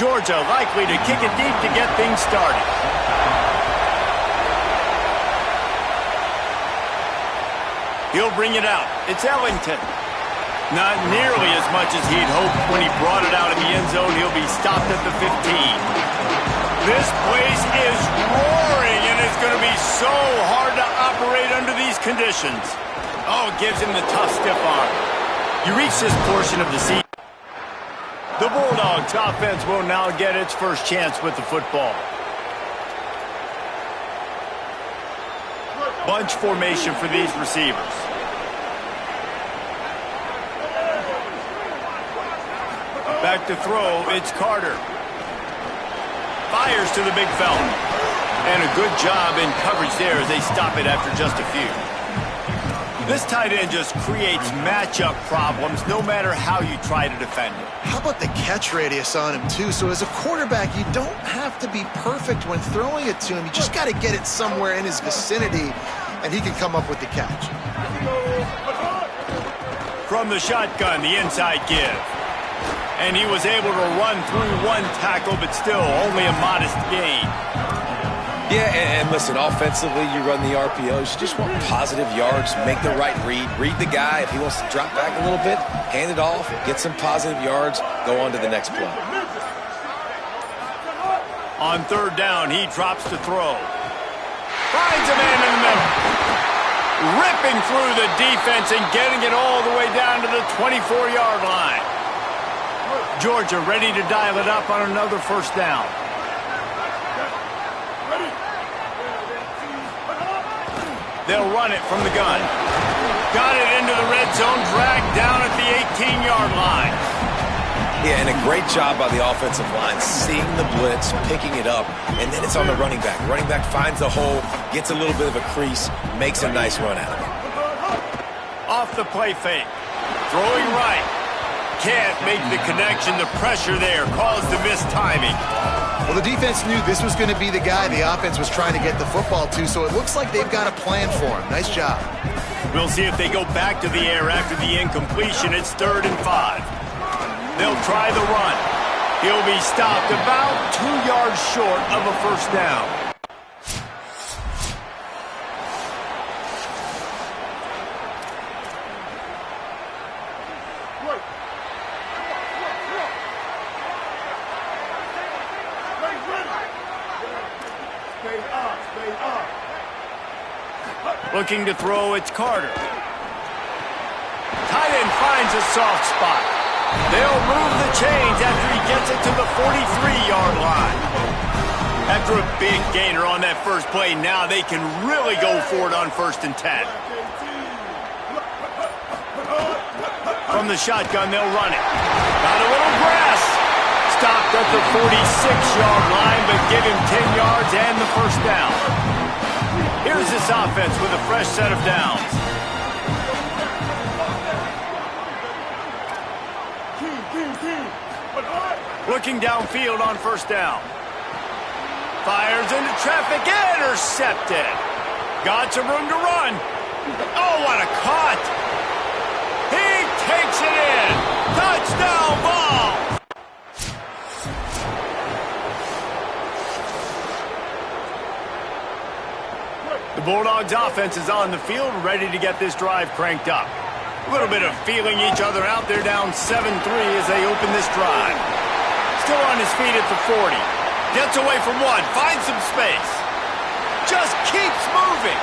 Georgia likely to kick it deep to get things started. He'll bring it out. It's Ellington. Not nearly as much as he'd hoped when he brought it out in the end zone. He'll be stopped at the 15. This place is roaring, and it's going to be so hard to operate under these conditions. Oh, it gives him the tough stiff arm. You reach this portion of the season. The Bulldogs offense will now get its first chance with the football. Bunch formation for these receivers. Back to throw, it's Carter. Fires to the big fella. And a good job in coverage there as they stop it after just a few. This tight end just creates matchup problems no matter how you try to defend it. How about the catch radius on him, too? So as a quarterback, you don't have to be perfect when throwing it to him. You just got to get it somewhere in his vicinity, and he can come up with the catch. From the shotgun, the inside give. And he was able to run through one tackle, but still only a modest gain. Yeah, and listen, offensively, you run the RPOs. You just want positive yards, make the right read the guy. If he wants to drop back a little bit, hand it off, get some positive yards, go on to the next play. On third down, he drops to throw. Finds a man in the middle. Ripping through the defense and getting it all the way down to the 24-yard line. Georgia ready to dial it up on another first down. They'll run it from the gun. Got it into the red zone, dragged down at the 18-yard line. Yeah, and a great job by the offensive line, seeing the blitz, picking it up, and then it's on the running back. Running back finds the hole, gets a little bit of a crease, makes a nice run out of it. Off the play fake. Throwing right. Can't make the connection. The pressure there caused the missed timing. Well, the defense knew this was going to be the guy the offense was trying to get the football to, so it looks like they've got a plan for him. Nice job. We'll see if they go back to the air after the incompletion. It's 3rd and 5. They'll try the run. He'll be stopped about 2 yards short of a first down. Looking to throw, it's Carter. Tight end finds a soft spot. They'll move the chains after he gets it to the 43-yard line. After a big gainer on that first play, now they can really go for it on 1st and 10. From the shotgun, they'll run it. Got a little grass. Stopped at the 46-yard line, but give him 10 yards and the first down. Here's this offense with a fresh set of downs. Looking downfield on first down. Fires into traffic, intercepted. Got some room to run. Oh, what a cut. He takes it in. Touchdown ball. The Bulldogs offense is on the field, ready to get this drive cranked up. A little bit of feeling each other out. They're down 7-3 as they open this drive. Still on his feet at the 40. Gets away from one, finds some space. Just keeps moving.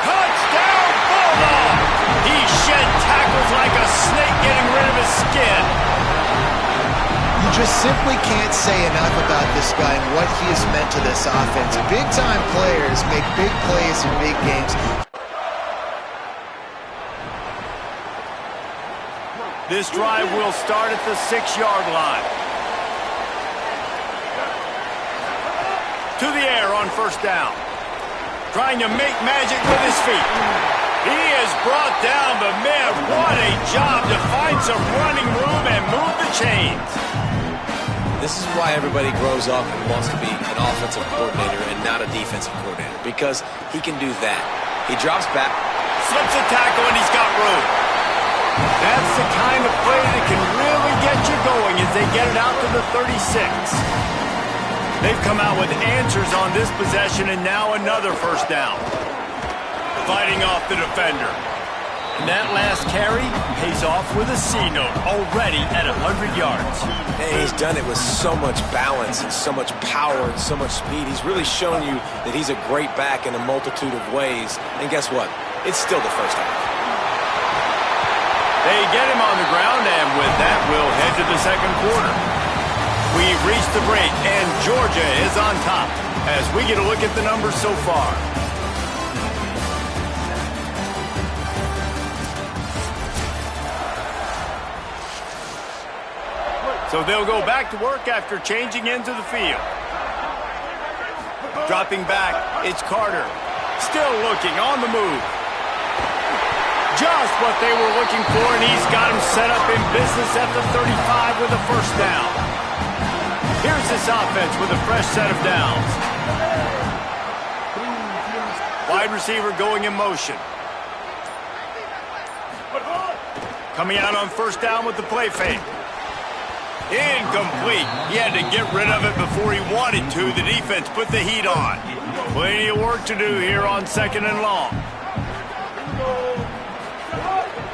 Touchdown, Bulldogs! He shed tackles like a snake getting rid of his skin. You just simply can't say enough about this guy and what he has meant to this offense. Big-time players make big plays in big games. This drive will start at the 6-yard line. To the air on first down. Trying to make magic with his feet. He is brought down, but man, what a job to find some running room and move the chains. This is why everybody grows up and wants to be an offensive coordinator and not a defensive coordinator, because he can do that. He drops back. Slips a tackle, and he's got room. That's the kind of play that can really get you going going as they get it out to the 36. They've come out with answers on this possession, and now another first down. Fighting off the defender. And that last carry pays off with a C note, already at 100 yards. And he's done it with so much balance and so much power and so much speed. He's really shown you that he's a great back in a multitude of ways. And guess what? It's still the first half. They get him on the ground, and with that, we'll head to the second quarter. We've reached the break, and Georgia is on top as we get a look at the numbers so far. So they'll go back to work after changing into the field. Dropping back, it's Carter. Still looking on the move. Just what they were looking for, and he's got him set up in business at the 35 with a first down. Here's this offense with a fresh set of downs. Wide receiver going in motion. Coming out on first down with the play fake. Incomplete. He had to get rid of it before he wanted to. The defense put the heat on. Plenty of work to do here on second and long.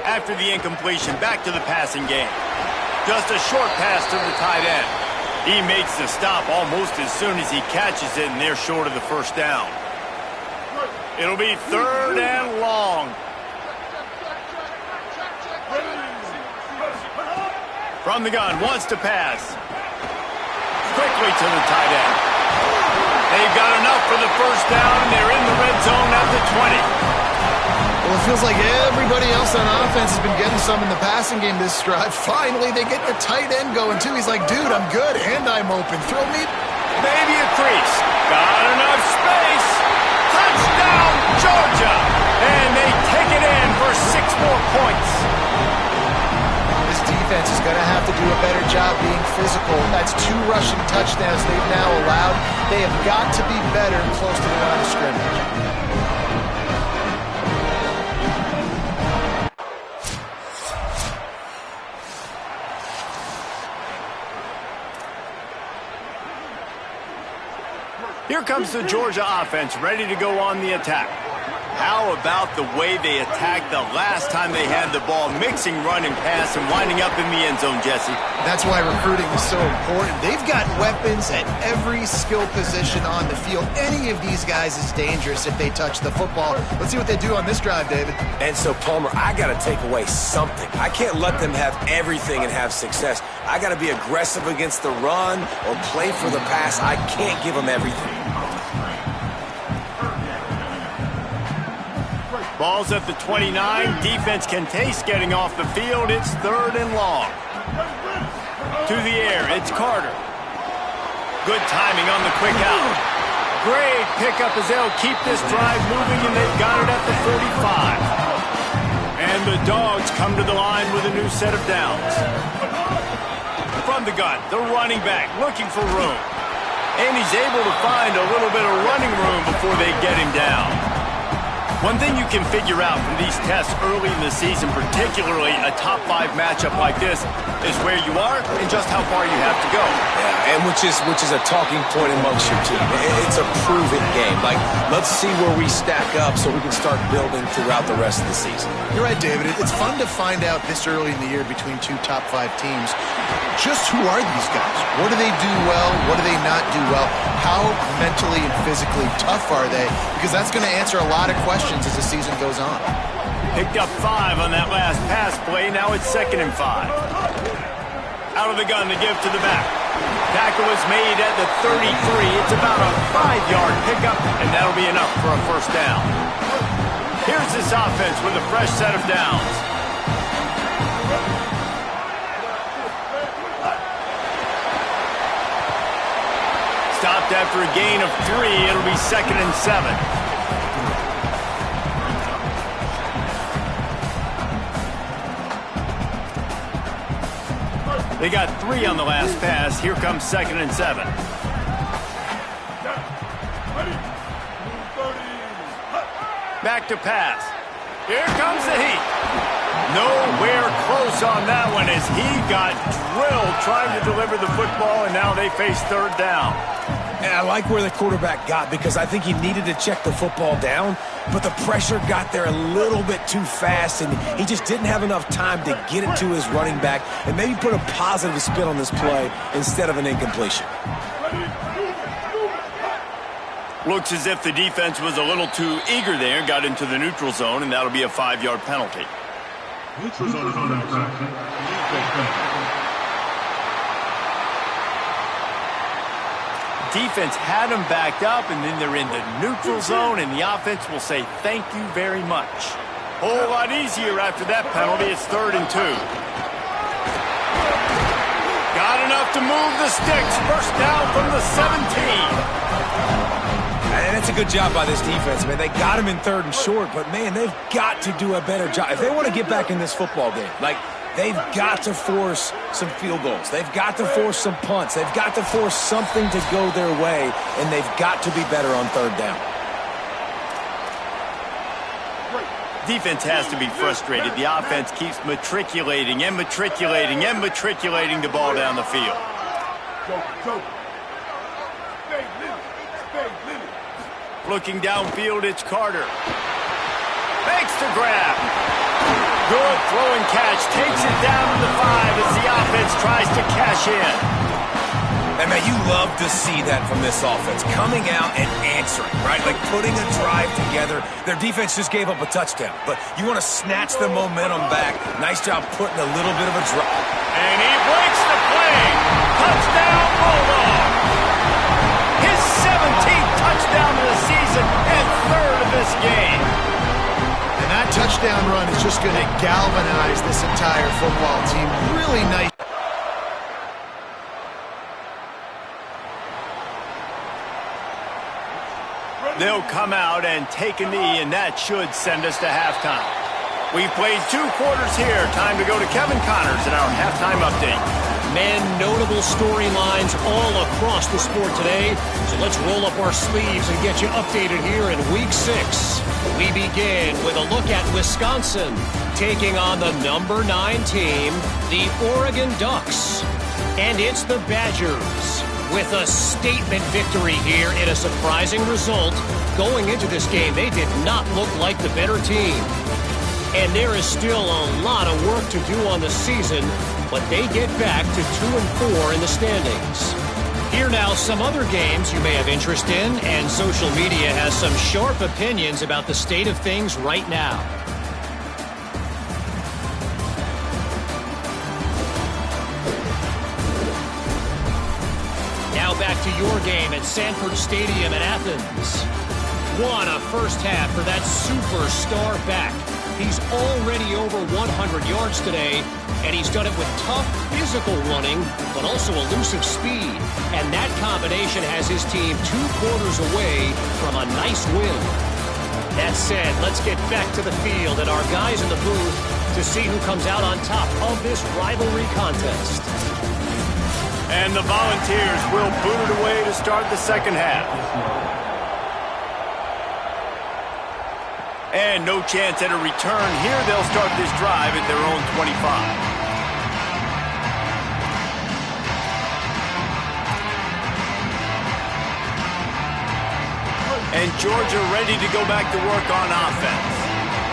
After the incompletion, back to the passing game. Just a short pass to the tight end. He makes the stop almost as soon as he catches it, and they're short of the first down. It'll be third and long. From the gun, wants to pass. Quickly to the tight end. They've got enough for the first down, and they're in the red zone at the 20. Well, it feels like everybody else on offense has been getting some in the passing game this drive. Finally, they get the tight end going, too. He's like, dude, I'm good, and I'm open. Throw me. Maybe a crease. Got enough space. Touchdown, Georgia. And they take it in for 6 more points. This defense is going to have to do a better job being physical. That's 2 rushing touchdowns they've now allowed. They have got to be better close to the line of scrimmage. Here comes the Georgia offense, ready to go on the attack. How about the way they attacked the last time they had the ball, mixing run and pass and winding up in the end zone, Jesse? That's why recruiting is so important. They've got weapons at every skill position on the field. Any of these guys is dangerous if they touch the football. Let's see what they do on this drive, David. And so, Palmer, I got to take away something. I can't let them have everything and have success. I got to be aggressive against the run or play for the pass. I can't give them everything. Ball's at the 29. Defense can taste getting off the field. It's third and long. To the air, it's Carter. Good timing on the quick out. Great pickup as they'll keep this drive moving, and they've got it at the 35. And the Dogs come to the line with a new set of downs. From the gun, the running back looking for room. And he's able to find a little bit of running room before they get him down. One thing you can figure out from these tests early in the season, particularly a top 5 matchup like this, is where you are and just how far you have to go. Yeah, and which is a talking point amongst your team. It's a proven game. Like, let's see where we stack up so we can start building throughout the rest of the season. You're right, David. It's fun to find out this early in the year between 2 top 5 teams. Just who are these guys? What do they do well? What do they not do well? How mentally and physically tough are they? Because that's going to answer a lot of questions as the season goes on. Picked up 5 on that last pass play. Now it's 2nd and 5. Out of the gun to give to the back. Tackle is made at the 33. It's about a 5-yard pickup, and that'll be enough for a first down. Here's this offense with a fresh set of downs. Stopped after a gain of 3. It'll be 2nd and 7. They got 3 on the last pass. Here comes 2nd and 7. Back to pass. Here comes the heat. Nowhere close on that one as he got drilled trying to deliver the football, and now they face third down. And I like where the quarterback got because I think he needed to check the football down, but the pressure got there a little bit too fast, and he just didn't have enough time to get it to his running back and maybe put a positive spin on this play instead of an incompletion. Looks as if the defense was a little too eager there, got into the neutral zone, and that'll be a 5-yard penalty. Neutral zone infraction. Defense had them backed up, and then they're in the neutral zone, and the offense will say thank you very much. Whole lot easier after that penalty. It's 3rd and 2. Got enough to move the sticks. First down from the 17. And that's a good job by this defense, man. They got him in 3rd and short, but, man, they've got to do a better job. If they want to get back in this football game, they've got to force some field goals. They've got to force some punts. They've got to force something to go their way, and they've got to be better on 3rd down. Defense has to be frustrated. The offense keeps matriculating and matriculating and matriculating the ball down the field. Looking downfield, it's Carter. Makes the grab. Good throw and catch. Takes it down to the 5 as the offense tries to cash in. And, man, you love to see that from this offense. Coming out and answering, right? Like putting a drive together. Their defense just gave up a touchdown. But you want to snatch the momentum back. Nice job putting a little bit of a drive. And he breaks the play. Touchdown, Bulldog. His 17th touchdown of the season and 3rd of this game. And that touchdown run is just going to galvanize this entire football team. Really nice. They'll come out and take a knee, and that should send us to halftime. We've played 2 quarters here. Time to go to Kevin Connors in our halftime update. Man, notable storylines all across the sport today. So let's roll up our sleeves and get you updated here in Week 6. We begin with a look at Wisconsin taking on the number 9 team, the Oregon Ducks. And it's the Badgers with a statement victory here in a surprising result. Going into this game, they did not look like the better team. And there is still a lot of work to do on the season, but they get back to 2-4 in the standings. Here now, some other games you may have interest in, and social media has some sharp opinions about the state of things right now. Now back to your game at Sanford Stadium in Athens. What a first half for that superstar back. He's already over 100 yards today, and he's done it with tough physical running, but also elusive speed. And that combination has his team 2 quarters away from a nice win. That said, let's get back to the field and our guys in the booth to see who comes out on top of this rivalry contest. And the Volunteers will boot it away to start the second half. And no chance at a return here. They'll start this drive at their own 25. And Georgia ready to go back to work on offense.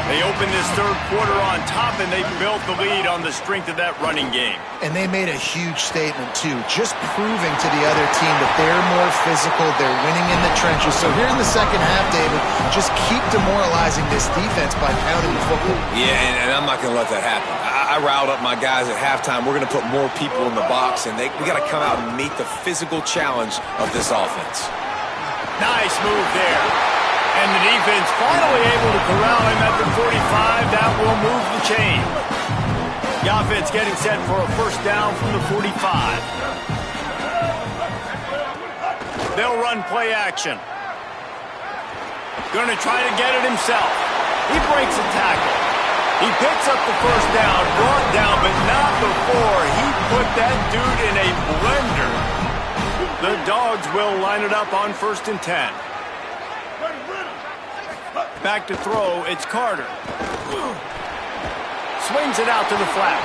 They opened this 3rd quarter on top, and they built the lead on the strength of that running game. And they made a huge statement, too, just proving to the other team that they're more physical, they're winning in the trenches. So here in the second half, David, just keep demoralizing this defense by pounding the football. Yeah, and I'm not going to let that happen. I riled up my guys at halftime. We're going to put more people in the box, and we got to come out and meet the physical challenge of this offense. Nice move there. And the defense finally able to corral him at the 45. That will move the chain. The offense getting set for a first down from the 45. They'll run play action. Going to try to get it himself. He breaks a tackle. He picks up the first down, brought down, but not before he put that dude in a blender. The Dogs will line it up on 1st and 10. Back to throw, it's Carter. Swings it out to the flat.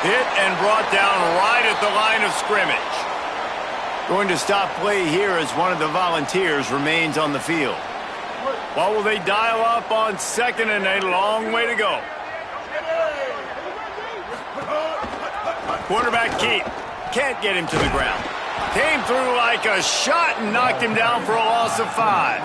Hit and brought down right at the line of scrimmage. Going to stop play here as one of the Volunteers remains on the field. What will they dial up on second and a long way to go? Quarterback Keith can't get him to the ground. Came through like a shot and knocked him down for a loss of 5.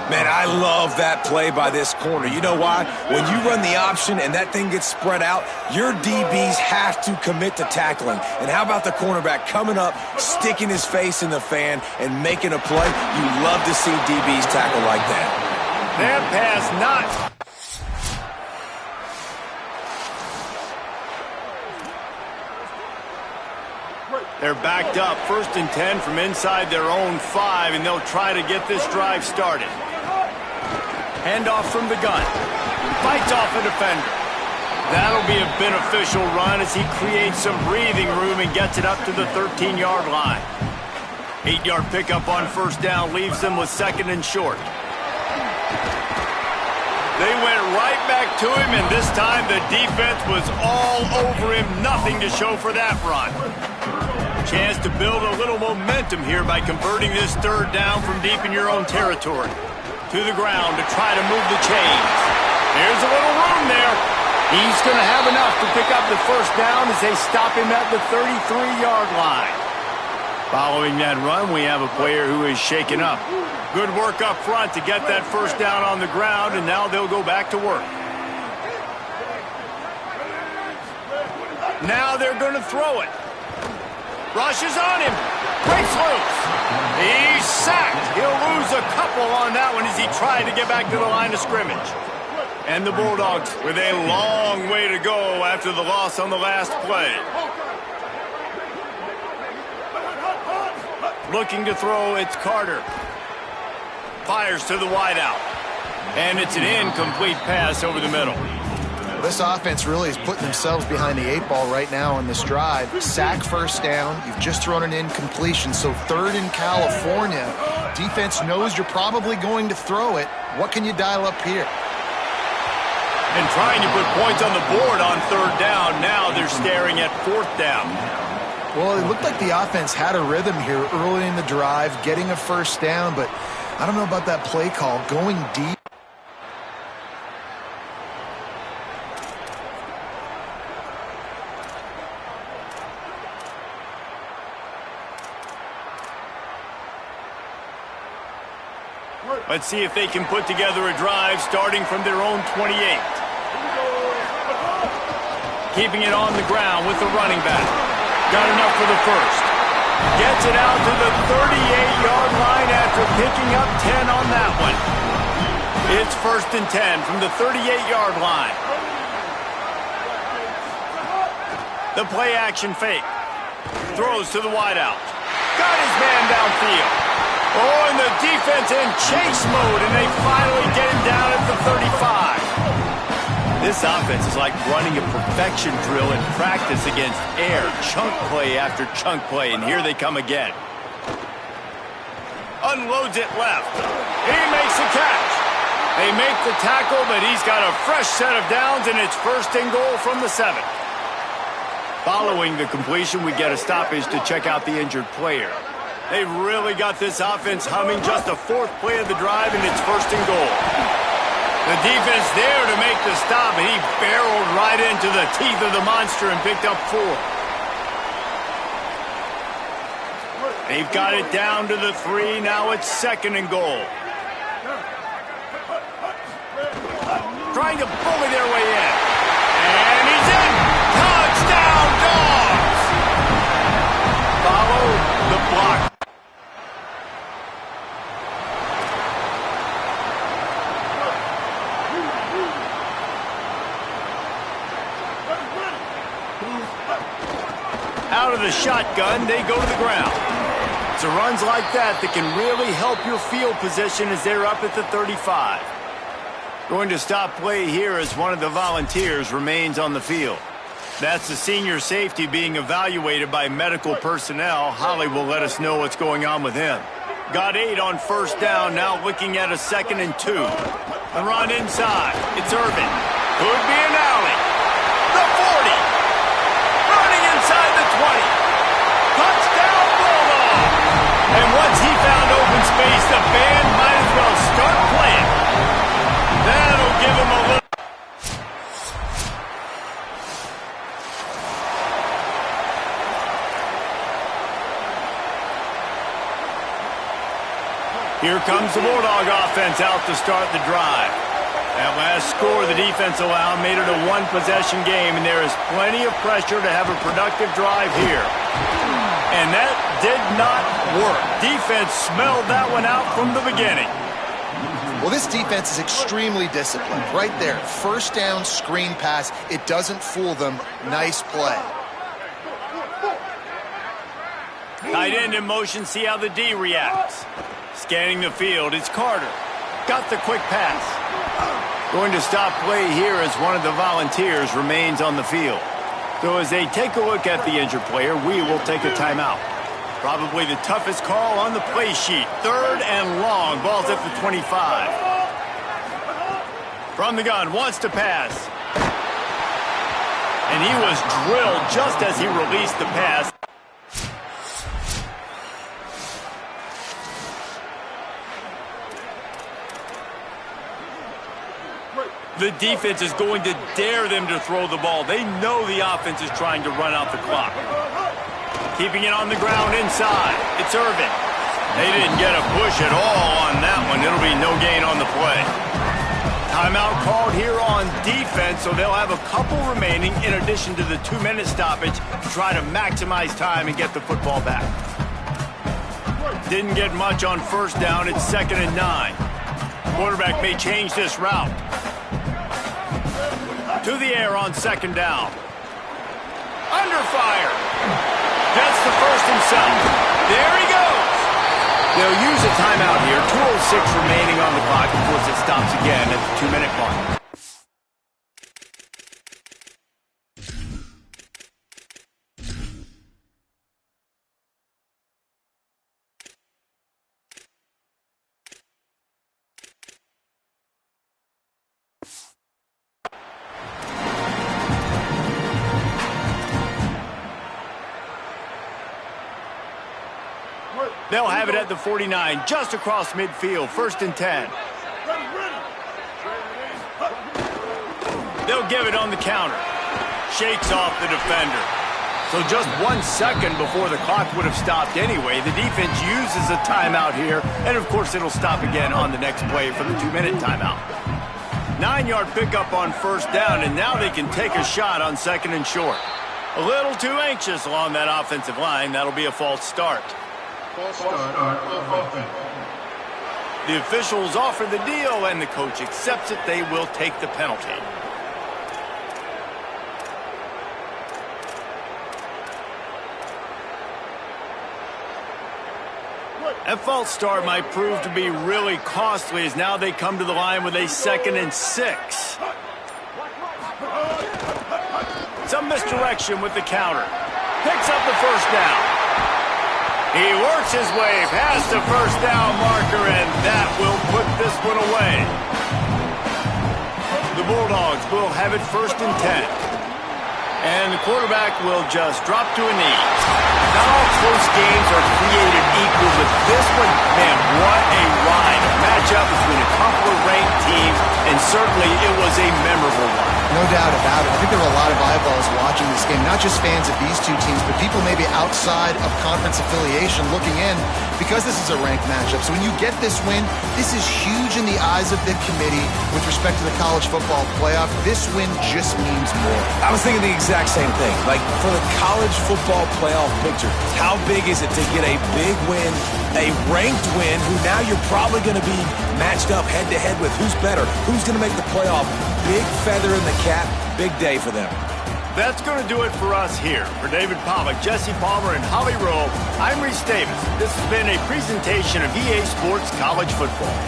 Man, I love that play by this corner. You know why? When you run the option and that thing gets spread out, your DBs have to commit to tackling. And how about the cornerback coming up, sticking his face in the fan, and making a play? You love to see DBs tackle like that. That pass not... They're backed up, 1st and 10 from inside their own 5, and they'll try to get this drive started. Handoff from the gun. Fights off a defender. That'll be a beneficial run as he creates some breathing room and gets it up to the 13-yard line. 8-yard pickup on 1st down leaves them with 2nd and short. They went right back to him, and this time the defense was all over him. Nothing to show for that run. Chance to build a little momentum here by converting this 3rd down from deep in your own territory. To the ground to try to move the chains. There's a little room there. He's going to have enough to pick up the 1st down as they stop him at the 33-yard line. Following that run, we have a player who is shaken up. Good work up front to get that 1st down on the ground, and now they'll go back to work. Now they're going to throw it. Rushes on him. Breaks loose. He's sacked. He'll lose a couple on that one as he tried to get back to the line of scrimmage. And the Bulldogs with a long way to go after the loss on the last play. Looking to throw, it's Carter. Fires to the wideout. And it's an incomplete pass over the middle. This offense really is putting themselves behind the 8 ball right now on this drive. Sack 1st down. You've just thrown an incompletion. So 3rd in California. Defense knows you're probably going to throw it. What can you dial up here? And trying to put points on the board on 3rd down. Now they're staring at 4th down. Well, it looked like the offense had a rhythm here early in the drive, getting a 1st down, but I don't know about that play call, going deep. Let's see if they can put together a drive starting from their own 28. Keeping it on the ground with the running back. Got enough for the 1st. Gets it out to the 38-yard line after picking up 10 on that one. It's 1st and 10 from the 38-yard line. The play action fake. Throws to the wideout. Got his man downfield. Oh, and the defense in chase mode, and they finally get him down at the 35. This offense is like running a perfection drill in practice against air, chunk play after chunk play, and here they come again. Unloads it left. He makes the catch. They make the tackle, but he's got a fresh set of downs, and it's 1st and goal from the 7. Following the completion, we get a stoppage to check out the injured player. They've really got this offense humming. Just a 4th play of the drive, and it's 1st and goal. The defense there to make the stop, and he barreled right into the teeth of the monster and picked up 4. They've got it down to the 3. Now it's 2nd and goal. Trying to bully their way in. And he's in! Touchdown, Dogs! Follow the block. Out of the shotgun, they go to the ground. It's runs like that can really help your field position as they're up at the 35. Going to stop play here as one of the Volunteers remains on the field. That's the senior safety being evaluated by medical personnel. Holly will let us know what's going on with him. Got 8 on 1st down, now looking at a 2nd and 2. The run inside. It's Urban. Could be an alley. Here comes the Bulldog offense out to start the drive. That last score the defense allowed made it a one-possession game, and there is plenty of pressure to have a productive drive here. And that did not work. Defense smelled that one out from the beginning. Well, this defense is extremely disciplined. Right there, first down, screen pass. It doesn't fool them. Nice play. Tight end in motion, see how the D reacts. Scanning the field, it's Carter. Got the quick pass. Going to stop play here as one of the Volunteers remains on the field. So as they take a look at the injured player, we will take a timeout. Probably the toughest call on the play sheet. 3rd and long. Ball's at the 25. From the gun, wants to pass. And he was drilled just as he released the pass. The defense is going to dare them to throw the ball. They know the offense is trying to run out the clock. Keeping it on the ground inside. It's Irvin. They didn't get a push at all on that one. It'll be no gain on the play. Timeout called here on defense, so they'll have a couple remaining in addition to the 2-minute stoppage to try to maximize time and get the football back. Didn't get much on first down. It's 2nd and 9. Quarterback may change this route. To the air on 2nd down. Under fire. Gets the first himself. There he goes. They'll use a timeout here. 2:06 remaining on the clock. Of course, it stops again at the 2-minute mark. They'll have it at the 49, just across midfield, 1st and 10. They'll give it on the counter. Shakes off the defender. So just 1 second before the clock would have stopped anyway. The defense uses a timeout here, and of course it'll stop again on the next play for the 2-minute timeout. 9-yard pickup on 1st down, and now they can take a shot on 2nd and short. A little too anxious along that offensive line. That'll be a false start. The officials offer the deal, and the coach accepts it. They will take the penalty. That false start might prove to be really costly as now they come to the line with a 2nd and 6. Some misdirection with the counter. Picks up the first down. He works his way past the first down marker, and that will put this one away. The Bulldogs will have it 1st and 10. And the quarterback will just drop to a knee. Not all close games are created equal, but this one, man, what a ride. A matchup between a couple of ranked teams, and certainly it was a memorable one. No doubt about it. I think there were a lot of eyeballs watching this game, not just fans of these two teams, but people maybe outside of conference affiliation looking in because this is a ranked matchup. So when you get this win, this is huge in the eyes of the committee with respect to the college football playoff. This win just means more. I was thinking the exact same thing. Like, for the college football playoff picture, how big is it to get a big win, a ranked win, who now you're probably going to be matched up head-to-head with who's better, who's going to make the playoff. Big feather in the cap, big day for them. That's going to do it for us here. For David Pollack, Jesse Palmer, and Holly Rowe, I'm Reese Davis. This has been a presentation of EA Sports College Football.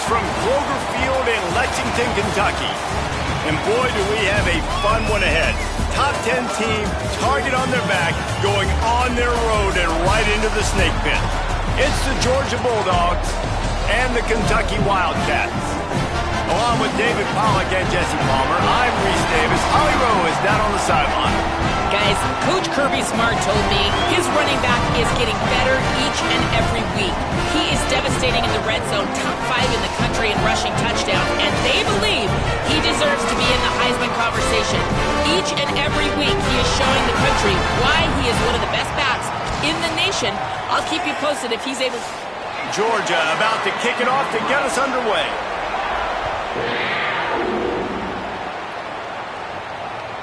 from Kroger Field in Lexington, Kentucky. And boy, do we have a fun one ahead. Top 10 team, target on their back, going on their road and right into the snake pit. It's the Georgia Bulldogs and the Kentucky Wildcats. Along with David Pollack and Jesse Palmer, I'm Reese Davis. Holly Rowe is down on the sideline. Guys, Coach Kirby Smart told me his running back is getting better each and every week. He is devastating in the red zone, top 5 in the country in rushing touchdowns, and they believe he deserves to be in the Heisman conversation. Each and every week, he is showing the country why he is one of the best backs in the nation. I'll keep you posted if he's able to. Georgia about to kick it off to get us underway.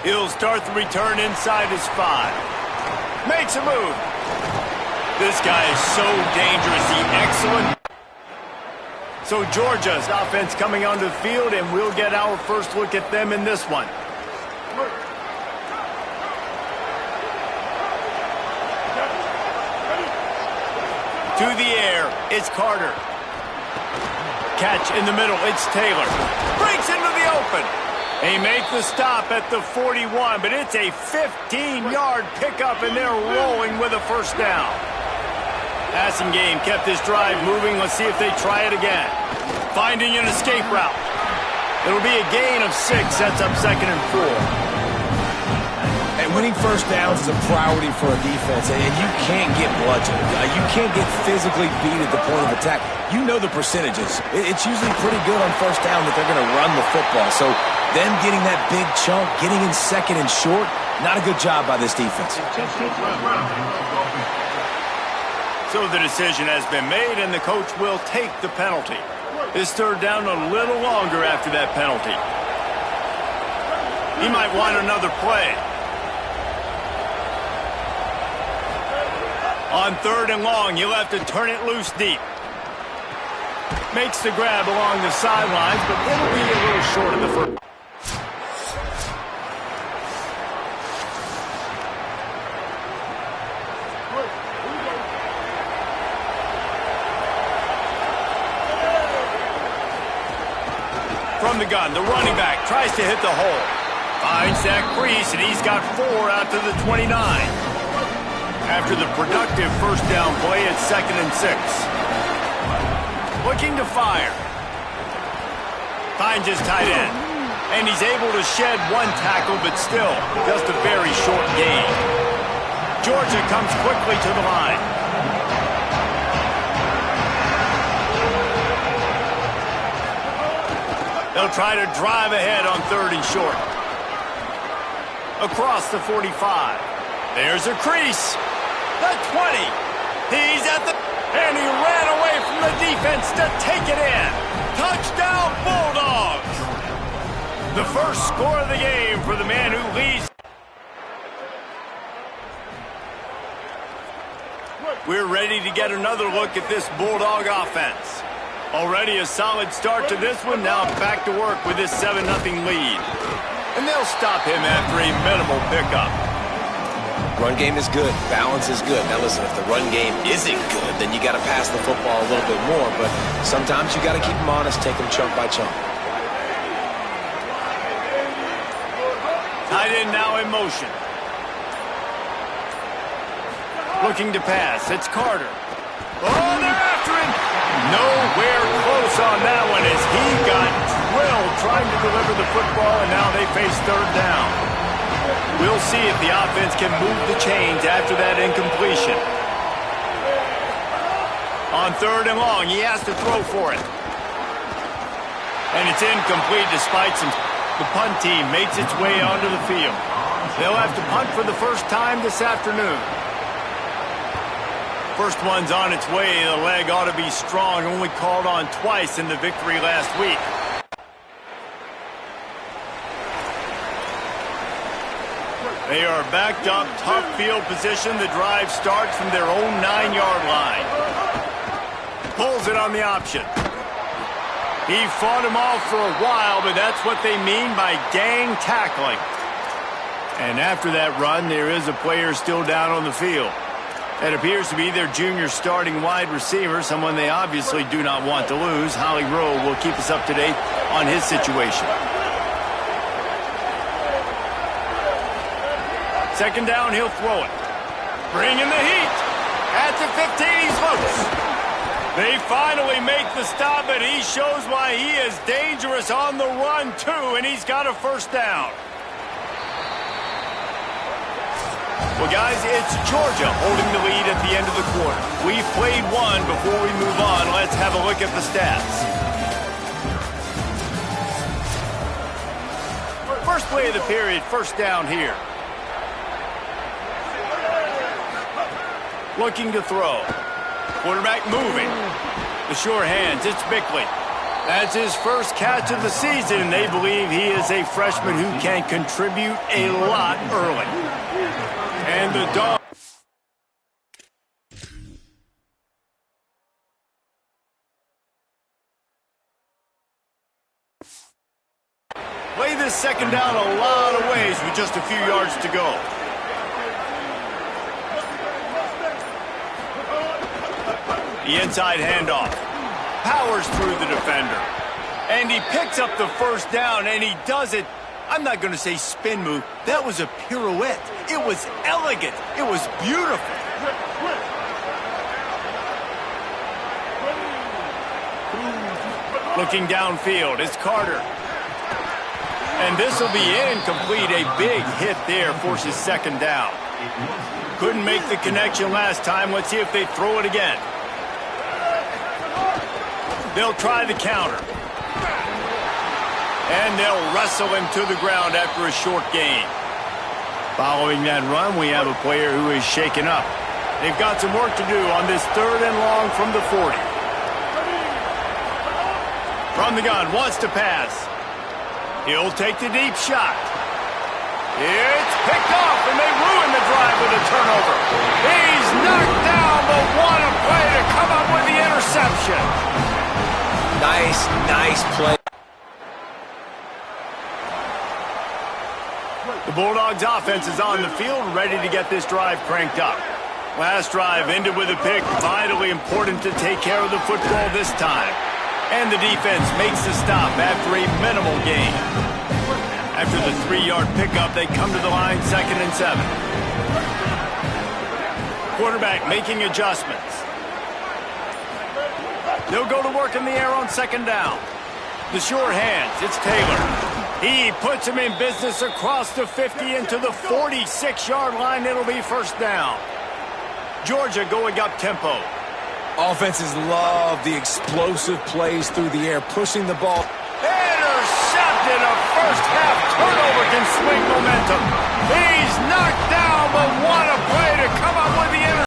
He'll start the return inside his 5. Makes a move. This guy is so dangerous. He's excellent. So Georgia's offense coming onto the field, and we'll get our first look at them in this one. To the air, it's Carter. Catch in the middle, it's Taylor. Breaks into the open. They make the stop at the 41, but it's a 15-yard pickup, and they're rolling with a first down. Passing game kept this drive moving. Let's see if they try it again. Finding an escape route. It'll be a gain of 6, sets up 2nd and 4. And winning first downs is a priority for a defense, and you can't get bludgeoned. You can't get physically beat at the point of attack. You know the percentages. It's usually pretty good on first down that they're going to run the football. So them getting that big chunk, getting in 2nd and short, not a good job by this defense. So the decision has been made, and the coach will take the penalty. This 3rd down a little longer after that penalty. He might want another play. On 3rd and long, he'll have to turn it loose deep. Makes the grab along the sidelines, but it'll be a little short of the first. From the gun, the running back tries to hit the hole. Finds that crease, and he's got 4 out to the 29. After the productive first down play, it's 2nd and 6. Looking to fire. Finds his tight end. And he's able to shed 1 tackle, but still just a very short gain. Georgia comes quickly to the line. They'll try to drive ahead on 3rd and short. Across the 45. There's a crease. The 20. He's at the... And he ran away from the defense to take it in. Touchdown, Bulldogs. The first score of the game for the man who leads. We're ready to get another look at this Bulldog offense. Already a solid start to this one. Now back to work with this 7-0 lead. And they'll stop him after a minimal pickup. Run game is good. Balance is good. Now listen, if the run game isn't good, then you got to pass the football a little bit more. But sometimes you got to keep them honest, take them chunk by chunk. Tight end now in motion. Looking to pass. It's Carter. Oh, they're after him. Nowhere close on that one as he got drilled trying to deliver the football, and now they face 3rd down. We'll see if the offense can move the chains after that incompletion. On 3rd and long, he has to throw for it. And it's incomplete despite some... The punt team makes its way onto the field. They'll have to punt for the first time this afternoon. First one's on its way. The leg ought to be strong. Only called on twice in the victory last week. They are backed up, tough field position. The drive starts from their own 9-yard line. Pulls it on the option. He fought him off for a while, but that's what they mean by gang tackling. And after that run, there is a player still down on the field. It appears to be their junior starting wide receiver, someone they obviously do not want to lose. Holly Rowe will keep us up to date on his situation. Second down, he'll throw it. Bringing the heat. At the 15, he's loose. They finally make the stop, and he shows why he is dangerous on the run, too, and he's got a first down. Well, guys, it's Georgia holding the lead at the end of the quarter. We've played one. Before we move on, let's have a look at the stats. First play of the period, first down here. Looking to throw. Quarterback moving. The sure hands, it's Bickley. That's his first catch of the season, and they believe he is a freshman who can contribute a lot early. And the dog. Play this second down a lot of ways with just a few yards to go. The inside handoff. Powers through the defender. And he picks up the first down, and he does it. I'm not going to say spin move. That was a pirouette. It was elegant. It was beautiful. Looking downfield, it's Carter. And this will be incomplete. A big hit there forces second down. Couldn't make the connection last time. Let's see if they throw it again. They'll try the counter. And they'll wrestle him to the ground after a short gain. Following that run, we have a player who is shaken up. They've got some work to do on this third and long from the 40. From the gun, wants to pass. He'll take the deep shot. It's picked off, and they ruin the drive with a turnover. He's knocked down, but what a play to come up with the interception. Nice play. The Bulldogs offense is on the field, ready to get this drive cranked up. Last drive ended with a pick. Vitally important to take care of the football this time. And the defense makes the stop after a minimal gain. After the 3-yard pickup, they come to the line, 2nd and 7. Quarterback making adjustments. They'll go to work in the air on second down. The sure hands, it's Taylor. He puts him in business across the 50 into the 46-yard line. It'll be first down. Georgia going up tempo. Offenses love the explosive plays through the air, pushing the ball. Intercepted. A first-half turnover can swing momentum. He's knocked down, but what a play to come up with the interception.